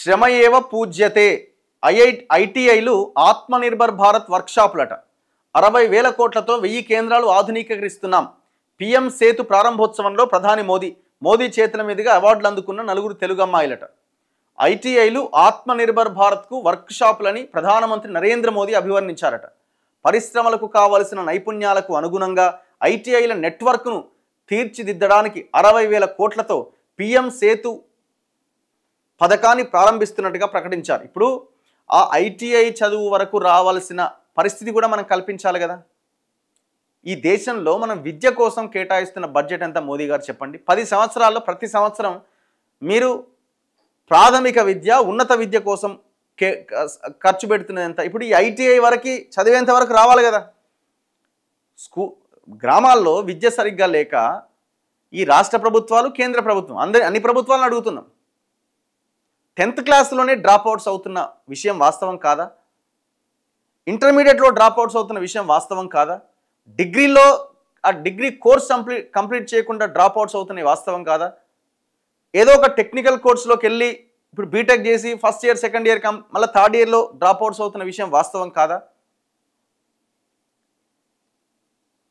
శ్రమ ఏవ పూజ్యతే. ఐటీఐలు ఆత్మనిర్భర్ భారత్ వర్క్షాపులట. 60,000 కోట్లతో 1000 కేంద్రాలు ఆధునీకరిస్తున్నాం. పిఎం సేతు ప్రారంభోత్సవంలో ప్రధాని మోదీ చేతుల మీదుగా అవార్డులు అందుకున్న 4 తెలుగు అమ్మాయిలట. ఐటీఐలు ఆత్మనిర్భర్ భారత్కు వర్క్షాపులని ప్రధానమంత్రి నరేంద్ర మోదీ అభివర్ణించారట. పరిశ్రమలకు కావలసిన నైపుణ్యాలకు అనుగుణంగా ఐటీఐల నెట్వర్క్ను తీర్చిదిద్దడానికి 60,000 కోట్లతో పిఎం సేతు పథకాన్ని ప్రారంభిస్తున్నట్టుగా ప్రకటించారు. ఇప్పుడు ఆ ఐటీఐ చదువు వరకు రావాల్సిన పరిస్థితి కూడా మనం కల్పించాలి కదా. ఈ దేశంలో మనం విద్య కోసం కేటాయిస్తున్న బడ్జెట్ ఎంత మోదీ గారు చెప్పండి. 10 సంవత్సరాల్లో ప్రతి సంవత్సరం మీరు ప్రాథమిక విద్య ఉన్నత విద్య కోసం ఖర్చు పెడుతున్నది ఎంత. ఇప్పుడు ఈ ఐటీఐ వరకు చదివేంత వరకు రావాలి కదా. గ్రామాల్లో విద్య సరిగ్గా లేక ఈ రాష్ట్ర ప్రభుత్వాలు కేంద్ర ప్రభుత్వం అన్ని ప్రభుత్వాలను అడుగుతున్నాం. 10th క్లాస్లోనే డ్రాప్అవుట్స్ అవుతున్న విషయం వాస్తవం కాదా? ఇంటర్మీడియట్లో డ్రాప్అవుట్స్ అవుతున్న విషయం వాస్తవం కాదా? డిగ్రీలో ఆ డిగ్రీ కోర్స్ కంప్లీట్ చేయకుండా డ్రాప్అవుట్స్ అవుతున్నాయి వాస్తవం కాదా? ఏదో ఒక టెక్నికల్ కోర్సులోకి వెళ్ళి ఇప్పుడు బీటెక్ చేసి ఫస్ట్ ఇయర్ సెకండ్ ఇయర్ మళ్ళీ థర్డ్ ఇయర్లో డ్రాప్అవుట్స్ అవుతున్న విషయం వాస్తవం కాదా?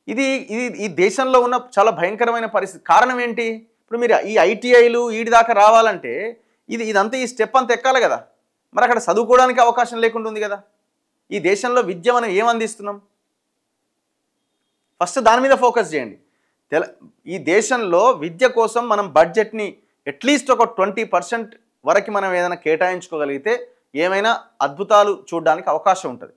ఇది ఈ దేశంలో ఉన్న చాలా భయంకరమైన పరిస్థితి. కారణం ఏంటి? ఇప్పుడు మీరు ఈ ఐటీఐలు వీటి దాకా రావాలంటే ఇదంతా ఈ స్టెప్ అంతా ఎక్కాలి కదా. మరి అక్కడ చదువుకోవడానికి అవకాశం లేకుండా ఉంది కదా. ఈ దేశంలో విద్య మనం ఏం అందిస్తున్నాం? ఫస్ట్ దాని మీద ఫోకస్ చేయండి. ఈ దేశంలో విద్య కోసం మనం బడ్జెట్ని అట్లీస్ట్ ఒక 20% వరకు మనం ఏదైనా కేటాయించుకోగలిగితే ఏమైనా అద్భుతాలు చూడడానికి అవకాశం ఉంటుంది.